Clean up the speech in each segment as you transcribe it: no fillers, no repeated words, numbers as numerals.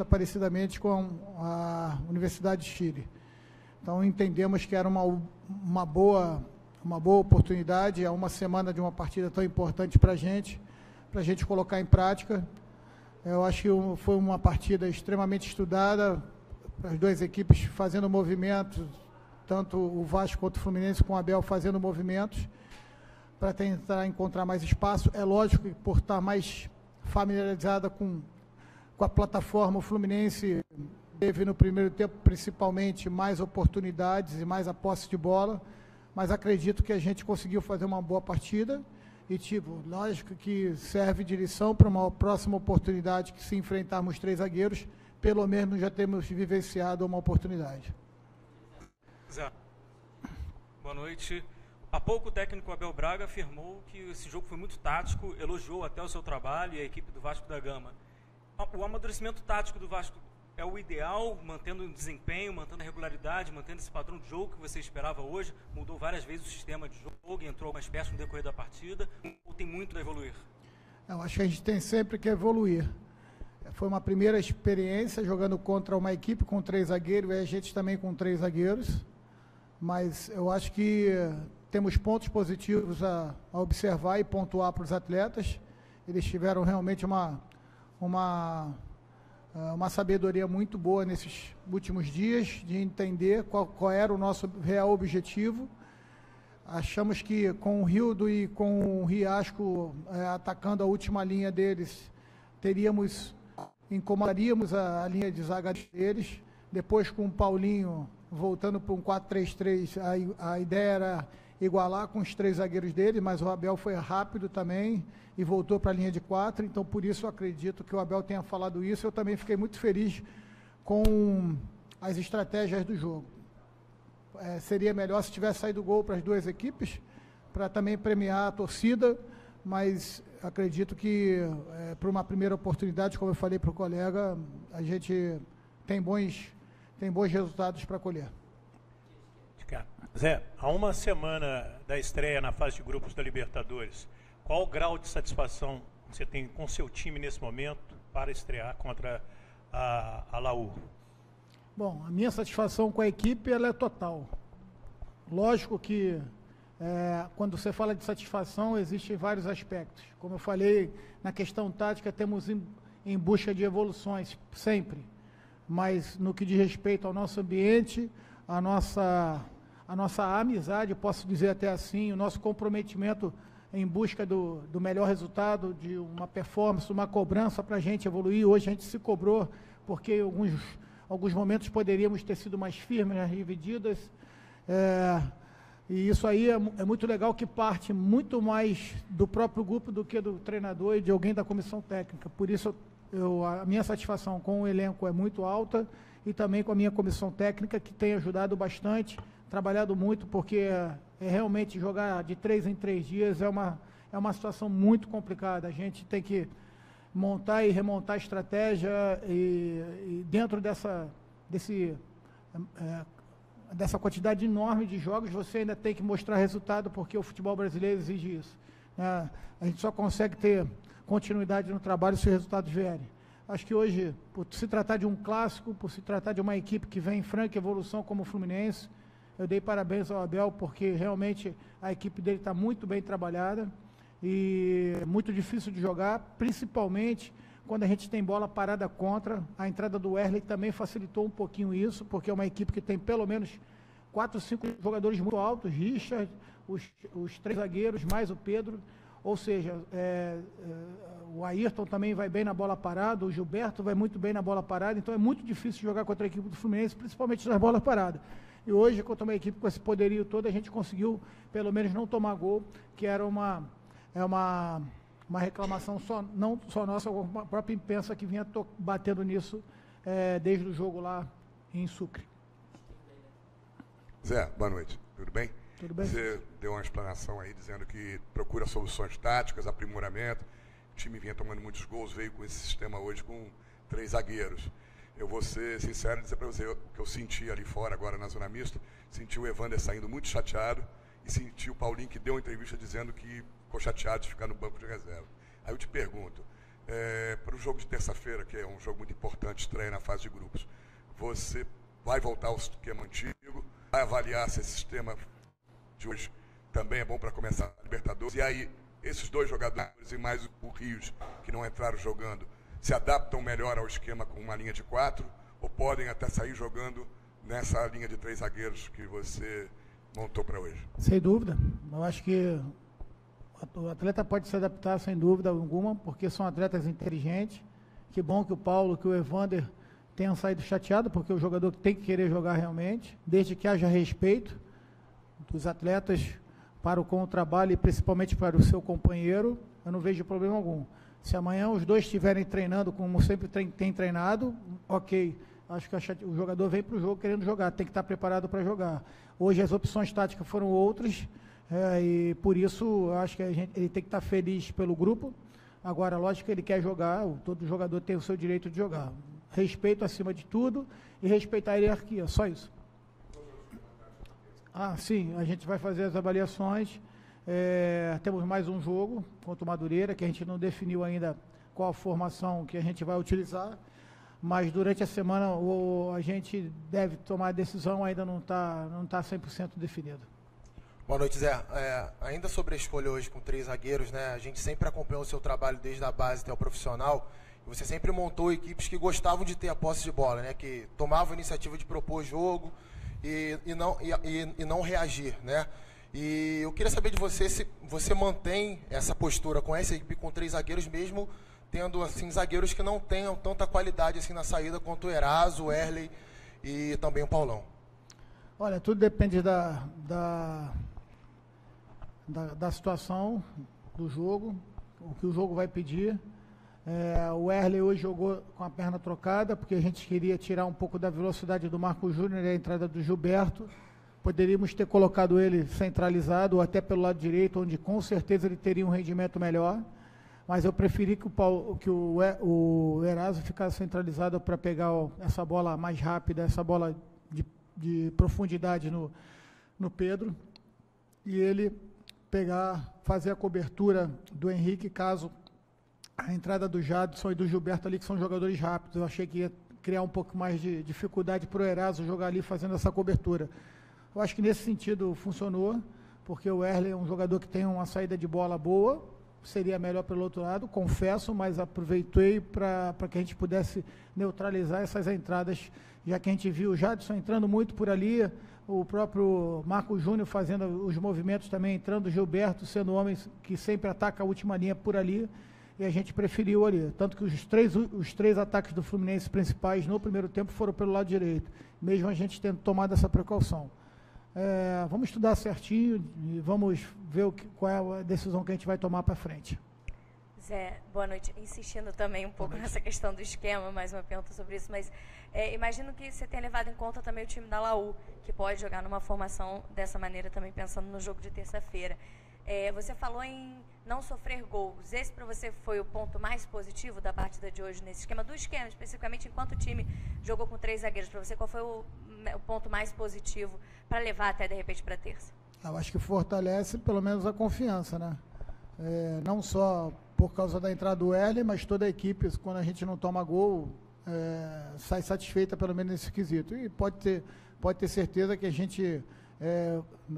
parecidamente com a Universidade de Chile. Então, entendemos que era uma boa oportunidade, há uma semana de uma partida tão importante para a gente colocar em prática. Eu acho que foi uma partida extremamente estudada, as duas equipes fazendo movimentos, tanto o Vasco quanto o Fluminense com o Abel fazendo movimentos, para tentar encontrar mais espaço. É lógico que por estar mais familiarizada com a plataforma, o Fluminense teve no primeiro tempo, principalmente, mais oportunidades e mais a posse de bola, mas acredito que a gente conseguiu fazer uma boa partida e, lógico que serve de lição para uma próxima oportunidade que se enfrentarmos 3 zagueiros, pelo menos já temos vivenciado uma oportunidade. Zé, boa noite. Há pouco o técnico Abel Braga afirmou que esse jogo foi muito tático, elogiou até o seu trabalho e a equipe do Vasco da Gama. O amadurecimento tático do Vasco é o ideal, mantendo o desempenho, mantendo a regularidade, mantendo esse padrão de jogo que você esperava hoje? Mudou várias vezes o sistema de jogo, entrou algumas peças no decorrer da partida, ou tem muito a evoluir? Eu acho que a gente tem sempre que evoluir. Foi uma primeira experiência jogando contra uma equipe com 3 zagueiros, e a gente também com 3 zagueiros, mas eu acho que temos pontos positivos a observar e pontuar para os atletas. Eles tiveram realmente uma sabedoria muito boa nesses últimos dias, de entender qual era o nosso real objetivo. Achamos que com o Rildo e com o Riasco atacando a última linha deles, incomodaríamos a linha de zaga deles. Depois, com o Paulinho voltando para um 4-3-3, a ideia era igualar com os 3 zagueiros dele, mas o Abel foi rápido também e voltou para a linha de 4, então por isso eu acredito que o Abel tenha falado isso. Eu também fiquei muito feliz com as estratégias do jogo. Seria melhor se tivesse saído gol para as 2 equipes, para também premiar a torcida, mas acredito que para uma primeira oportunidade, como eu falei para o colega, a gente tem bons resultados para colher. Zé, há uma semana da estreia na fase de grupos da Libertadores, qual o grau de satisfação você tem com seu time nesse momento para estrear contra a Laú? Bom, a minha satisfação com a equipe ela é total. Lógico que quando você fala de satisfação, existem vários aspectos. Como eu falei, na questão tática, temos em busca de evoluções sempre, mas no que diz respeito ao nosso ambiente, a nossa amizade, posso dizer até assim, o nosso comprometimento em busca do melhor resultado, de uma performance, uma cobrança para a gente evoluir. Hoje a gente se cobrou, porque em alguns momentos poderíamos ter sido mais firmes nas divididas, e isso aí é muito legal, que parte muito mais do próprio grupo do que do treinador e de alguém da comissão técnica. Por isso a minha satisfação com o elenco é muito alta, e também com a minha comissão técnica, que tem ajudado bastante, trabalhado muito, porque realmente jogar de 3 em 3 dias é uma situação muito complicada. A gente tem que montar e remontar a estratégia, e dentro dessa quantidade enorme de jogos, você ainda tem que mostrar resultado, porque o futebol brasileiro exige isso. A gente só consegue ter continuidade no trabalho se os resultados vierem. Acho que hoje, por se tratar de um clássico, por se tratar de uma equipe que vem em franca evolução como o Fluminense, eu dei parabéns ao Abel, porque realmente a equipe dele está muito bem trabalhada e muito difícil de jogar, principalmente quando a gente tem bola parada contra. A entrada do Wesley também facilitou um pouquinho isso, porque é uma equipe que tem pelo menos 4 ou 5 jogadores muito altos, Richard, os 3 zagueiros, mais o Pedro. Ou seja, o Ayrton também vai bem na bola parada, o Gilberto vai muito bem na bola parada, então é muito difícil jogar contra a equipe do Fluminense, principalmente nas bolas paradas. E hoje, contra uma equipe com esse poderio todo, a gente conseguiu, pelo menos, não tomar gol, que era uma reclamação não só nossa, como a própria imprensa que vinha batendo nisso desde o jogo lá em Sucre. Zé, boa noite. Tudo bem? Tudo bem? Você deu uma explanação aí dizendo que procura soluções táticas, aprimoramento. O time vinha tomando muitos gols, veio com esse sistema hoje com 3 zagueiros. Eu vou ser sincero e dizer para você o que eu senti ali fora, agora na zona mista. Senti o Evander saindo muito chateado e senti o Paulinho, que deu uma entrevista dizendo que ficou chateado de ficar no banco de reserva. Aí eu te pergunto, para o jogo de terça-feira, que é um jogo muito importante, estreia na fase de grupos, você vai voltar ao esquema antigo, vai avaliar se esse sistema de hoje também é bom para começar a Libertadores, e aí esses dois jogadores e mais o Rios, que não entraram jogando, se adaptam melhor ao esquema com uma linha de 4, ou podem até sair jogando nessa linha de 3 zagueiros que você montou para hoje? Sem dúvida. Eu acho que o atleta pode se adaptar sem dúvida alguma, porque são atletas inteligentes. Que bom que o Paulo, que o Evander tenham saído chateado, porque o jogador tem que querer jogar realmente, desde que haja respeito dos atletas com o trabalho e principalmente para o seu companheiro, eu não vejo problema algum. Se amanhã os dois estiverem treinando como sempre tem treinado, ok. Acho que o jogador vem para o jogo querendo jogar, tem que estar preparado para jogar. Hoje as opções táticas foram outras, e por isso acho que ele tem que estar feliz pelo grupo. Agora, lógico que ele quer jogar, todo jogador tem o seu direito de jogar. Respeito acima de tudo e respeitar a hierarquia, só isso. Sim, a gente vai fazer as avaliações. Temos mais um jogo contra o Madureira, que a gente não definiu ainda qual a formação que a gente vai utilizar, mas durante a semana a gente deve tomar a decisão, ainda não está 100% definido. Boa noite, Zé. Ainda sobre a escolha hoje com 3 zagueiros, né? A gente sempre acompanhou o seu trabalho desde a base até o profissional, e você sempre montou equipes que gostavam de ter a posse de bola, né? Que tomavam a iniciativa de propor jogo e não reagir, né? E eu queria saber de você se você mantém essa postura com essa equipe com 3 zagueiros, mesmo tendo assim zagueiros que não tenham tanta qualidade assim na saída quanto o Eraso, o Erley e também o Paulão. Olha, tudo depende da situação do jogo, o que o jogo vai pedir. O Erley hoje jogou com a perna trocada, porque a gente queria tirar um pouco da velocidade do Marco Júnior e a entrada do Gilberto. Poderíamos ter colocado ele centralizado ou até pelo lado direito, onde com certeza ele teria um rendimento melhor. Mas eu preferi que o Eraso ficasse centralizado para pegar essa bola mais rápida, essa bola de profundidade no Pedro, e ele fazer a cobertura do Henrique, caso a entrada do Jadson e do Gilberto ali, que são jogadores rápidos. Eu achei que ia criar um pouco mais de dificuldade para o Eraso jogar ali fazendo essa cobertura. Eu acho que nesse sentido funcionou, porque o Erley é um jogador que tem uma saída de bola boa, seria melhor pelo outro lado, confesso, mas aproveitei para que a gente pudesse neutralizar essas entradas, já que a gente viu o Jadson entrando muito por ali, o próprio Marco Júnior fazendo os movimentos também, entrando, o Gilberto sendo o homem que sempre ataca a última linha por ali, e a gente preferiu ali. Tanto que os três ataques do Fluminense principais no primeiro tempo foram pelo lado direito, mesmo a gente tendo tomado essa precaução. Vamos estudar certinho e vamos ver qual é a decisão que a gente vai tomar para frente. Zé, boa noite. Insistindo também um pouco nessa questão do esquema, mais uma pergunta sobre isso, mas imagino que você tenha levado em conta também o time da Laú, que pode jogar numa formação dessa maneira também, pensando no jogo de terça-feira. Você falou em não sofrer gols. Esse para você foi o ponto mais positivo da partida de hoje nesse esquema? Do esquema, especificamente, enquanto o time jogou com 3 zagueiros, para você qual foi o ponto mais positivo para levar até, de repente, para terça? Eu acho que fortalece pelo menos a confiança, né? Não só por causa da entrada do Erley, mas toda a equipe, quando a gente não toma gol, sai satisfeita pelo menos nesse quesito. E pode ter certeza que a gente,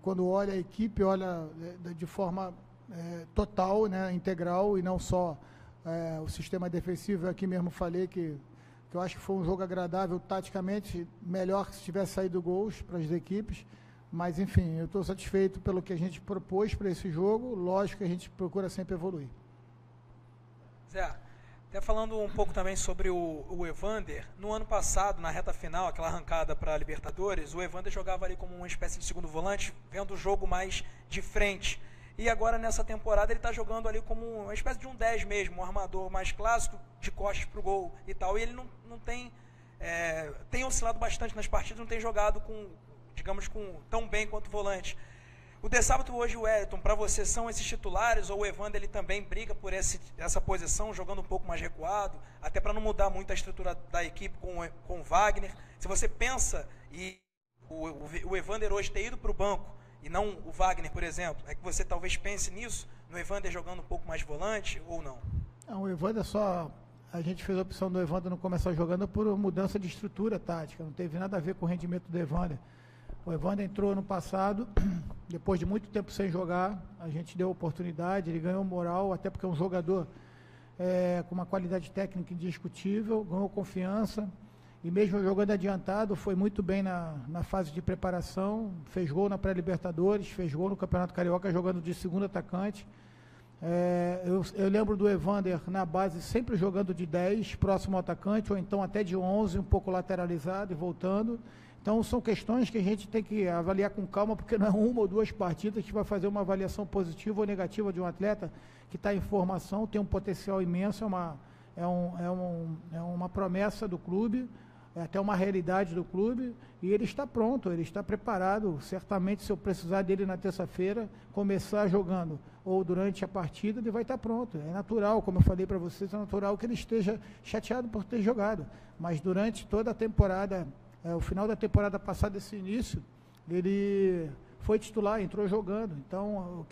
quando olha a equipe, olha de forma total, né, integral, e não só o sistema defensivo. Eu aqui mesmo falei que eu acho que foi um jogo agradável taticamente, melhor que se tivesse saído gols para as equipes, mas enfim, eu estou satisfeito pelo que a gente propôs para esse jogo. Lógico que a gente procura sempre evoluir. Zé, até falando um pouco também sobre o Evander, no ano passado, na reta final, aquela arrancada para a Libertadores, o Evander jogava ali como uma espécie de segundo volante, vendo o jogo mais de frente. E agora, nessa temporada, ele está jogando ali como uma espécie de um 10 mesmo, um armador mais clássico, de costas para o gol e tal. E ele não tem oscilado bastante nas partidas, não tem jogado tão bem quanto o volante. O De Sábado hoje, o Wellington, para você, são esses titulares, ou o Evander ele também briga por essa posição, jogando um pouco mais recuado, até para não mudar muito a estrutura da equipe com o Wagner? Se você pensa, e o Evander hoje ter ido para o banco, e não o Wagner, por exemplo, é que você talvez pense nisso, no Evander jogando um pouco mais volante, ou não? O Evander a gente fez a opção do Evander não começar jogando por mudança de estrutura tática, não teve nada a ver com o rendimento do Evander. O Evander entrou no passado, depois de muito tempo sem jogar, a gente deu oportunidade, ele ganhou moral, até porque é um jogador com uma qualidade técnica indiscutível, ganhou confiança, e mesmo jogando adiantado, foi muito bem na fase de preparação, fez gol na pré-Libertadores, fez gol no Campeonato Carioca jogando de segundo atacante. Eu lembro do Evander na base sempre jogando de 10, próximo ao atacante, ou então até de 11, um pouco lateralizado e voltando. Então são questões que a gente tem que avaliar com calma, porque não é uma ou duas partidas que vai fazer uma avaliação positiva ou negativa de um atleta que está em formação, tem um potencial imenso, é uma promessa do clube, é até uma realidade do clube, e ele está pronto, ele está preparado. Certamente, se eu precisar dele na terça-feira, começar jogando, ou durante a partida, ele vai estar pronto. É natural, como eu falei para vocês, é natural que ele esteja chateado por ter jogado. Mas durante toda a temporada, o final da temporada passada, esse início, ele foi titular, entrou jogando. Então,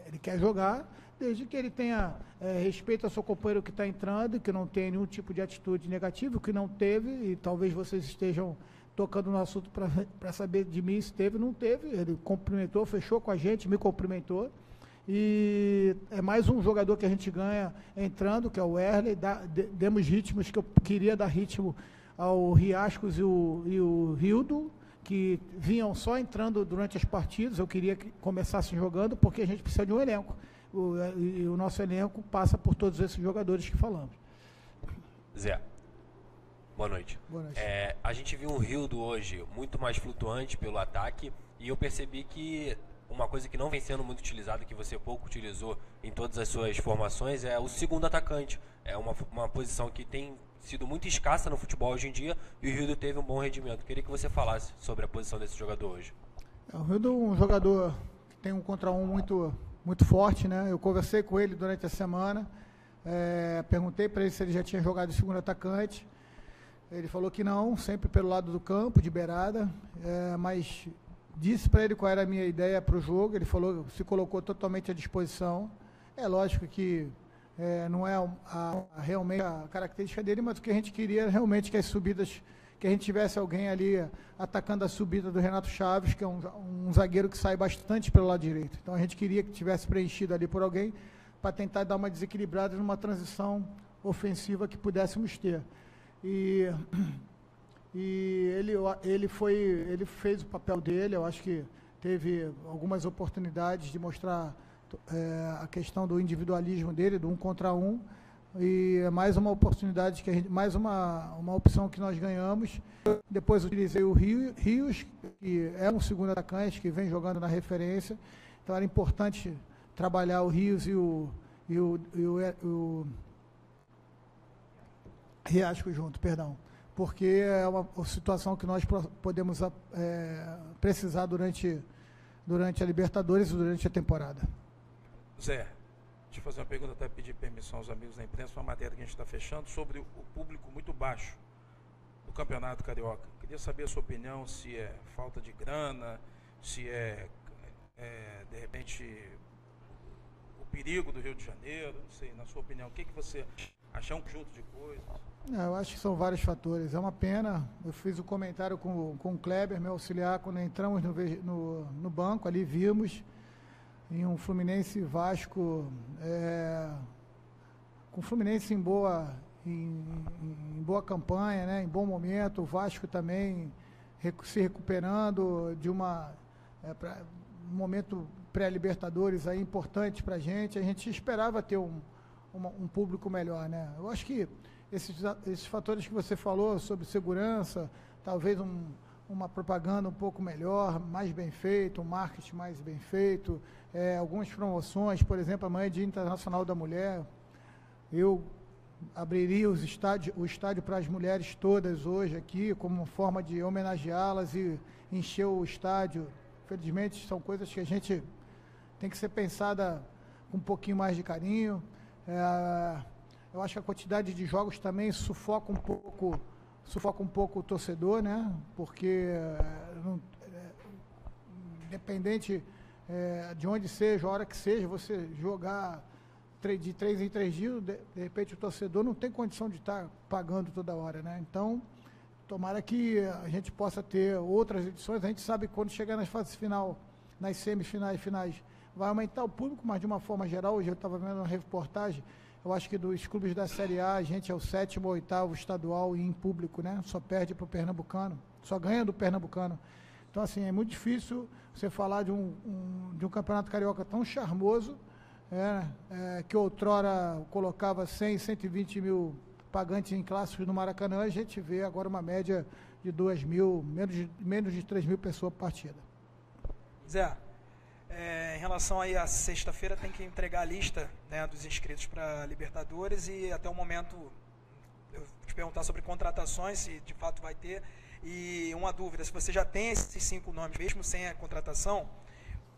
ele quer jogar, desde que ele tenha respeito ao seu companheiro que está entrando, que não tenha nenhum tipo de atitude negativa, que não teve, e talvez vocês estejam tocando no assunto para saber de mim se teve, não teve. Ele cumprimentou, fechou com a gente, me cumprimentou. E é mais um jogador que a gente ganha entrando, que é o Erley. Demos ritmos que eu queria dar ritmo ao Riascos e o Rildo, que vinham só entrando durante as partidas. Eu queria que começassem jogando, porque a gente precisa de um elenco. E o nosso elenco passa por todos esses jogadores que falamos. Zé, boa noite. Boa noite. A gente viu um Rildo hoje muito mais flutuante pelo ataque, e eu percebi que uma coisa que não vem sendo muito utilizada, que você pouco utilizou em todas as suas formações, é o segundo atacante. É uma posição que tem sido muito escassa no futebol hoje em dia, e o Rildo teve um bom rendimento. Queria que você falasse sobre a posição desse jogador hoje. O Rildo é um jogador que tem um contra um muito forte, né? Eu conversei com ele durante a semana, perguntei para ele se ele já tinha jogado de segundo atacante. Ele falou que não, sempre pelo lado do campo, de beirada, mas disse para ele qual era a minha ideia para o jogo. Ele falou, se colocou totalmente à disposição. É lógico que não é realmente a característica dele, mas o que a gente queria realmente que as subidas, que a gente tivesse alguém ali atacando a subida do Renato Chaves, que é um zagueiro que sai bastante pelo lado direito. Então a gente queria que tivesse preenchido ali por alguém para tentar dar uma desequilibrada numa transição ofensiva que pudéssemos ter. E ele fez o papel dele. Eu acho que teve algumas oportunidades de mostrar a questão do individualismo dele, do 1 contra 1. E é mais uma oportunidade, mais uma opção que nós ganhamos. Depois utilizei o Rios, que é um segundo atacante, que vem jogando na referência. Então era importante trabalhar o Rios e o Riasco junto, perdão. Porque é uma situação que nós podemos precisar durante a Libertadores e durante a temporada. Zé, deixa eu fazer uma pergunta, até pedir permissão aos amigos da imprensa, uma matéria que a gente está fechando sobre o público muito baixo do Campeonato Carioca. Queria saber a sua opinião, se é falta de grana, se de repente, o perigo do Rio de Janeiro, não sei, na sua opinião, o que você acha? Um conjunto de coisas? Eu acho que são vários fatores. É uma pena. Eu fiz um comentário com o Kleber, meu auxiliar, quando entramos no banco, ali vimos em um Fluminense Vasco, com o Fluminense em boa campanha, né, em bom momento, o Vasco também se recuperando de um momento pré-Libertadores aí importante para a gente esperava ter um público melhor, né? Eu acho que esses fatores que você falou sobre segurança, talvez uma propaganda um pouco melhor, mais bem feita, um marketing mais bem feito, algumas promoções, por exemplo, amanhã é Dia Internacional da Mulher, eu abriria o estádio para as mulheres todas hoje aqui, como forma de homenageá-las e encher o estádio. Infelizmente, são coisas que a gente tem que ser pensada com um pouquinho mais de carinho. Eu acho que a quantidade de jogos também sufoca um pouco o torcedor, né? Porque independente de onde seja, a hora que seja, você jogar de 3 em 3 dias, de repente o torcedor não tem condição de estar pagando toda hora, né? Então, tomara que a gente possa ter outras edições. A gente sabe que quando chegar nas fases final, nas semifinais e finais, vai aumentar o público, mas de uma forma geral, hoje eu estava vendo uma reportagem, eu acho que dos clubes da Série A, a gente é o 7º ou 8º estadual em público, né? Só perde para o Pernambucano, só ganha do Pernambucano. Então, assim, é muito difícil você falar de um campeonato carioca tão charmoso, que outrora colocava 100, 120 mil pagantes em clássicos no Maracanã, a gente vê agora uma média de 2 mil, menos de 3 mil pessoas por partida. Zé, em relação aí à sexta-feira, tem que entregar a lista, né, dos inscritos para Libertadores e até o momento eu vou te perguntar sobre contratações, se de fato vai ter, e uma dúvida, se você já tem esses 5 nomes, mesmo sem a contratação,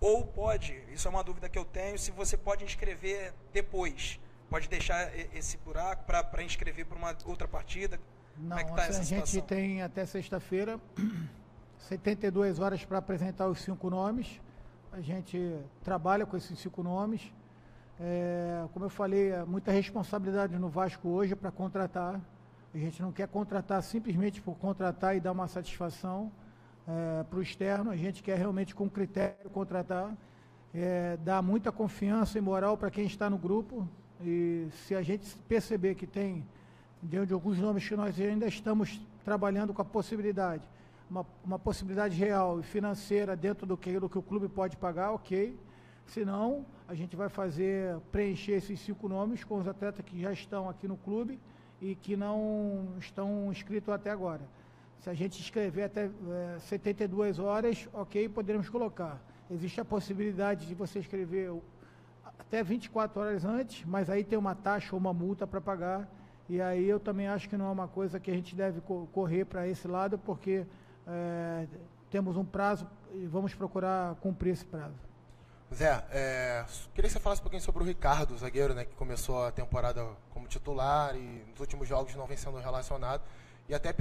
ou pode, isso é uma dúvida que eu tenho, se você pode inscrever depois, pode deixar esse buraco para inscrever para uma outra partida? Não, como é que tá essa situação? A gente tem até sexta-feira 72 horas para apresentar os 5 nomes. A gente trabalha com esses 5 nomes. Como eu falei, muita responsabilidade no Vasco hoje para contratar. A gente não quer contratar simplesmente por contratar e dar uma satisfação para o externo. A gente quer realmente com critério contratar, dar muita confiança e moral para quem está no grupo. E se a gente perceber que tem, dentro de alguns nomes que nós ainda estamos trabalhando com a possibilidade, uma possibilidade real e financeira dentro do que o clube pode pagar, ok. Senão, a gente vai preencher esses 5 nomes com os atletas que já estão aqui no clube e que não estão inscritos até agora. Se a gente escrever até 72 horas, ok, poderemos colocar. Existe a possibilidade de você escrever até 24 horas antes, mas aí tem uma taxa ou uma multa para pagar. E aí eu também acho que não é uma coisa que a gente deve correr para esse lado, porque temos um prazo e vamos procurar cumprir esse prazo. Zé, queria que você falasse um pouquinho sobre o Ricardo, o zagueiro, né, que começou a temporada como titular e nos últimos jogos não vem sendo relacionado. E até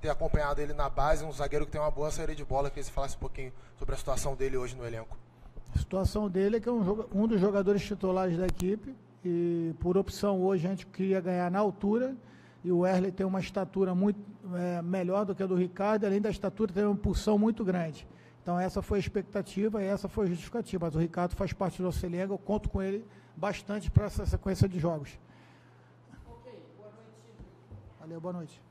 ter acompanhado ele na base, um zagueiro que tem uma boa saída de bola, queria que você falasse um pouquinho sobre a situação dele hoje no elenco. A situação dele é que é um dos jogadores titulares da equipe e por opção hoje a gente queria ganhar na altura e o Wesley tem uma estatura muito melhor do que a do Ricardo, além da estatura tem uma impulsão muito grande. Então essa foi a expectativa e essa foi a justificativa, mas o Ricardo faz parte do nosso elenco, eu conto com ele bastante para essa sequência de jogos. Ok, boa noite. Valeu, boa noite.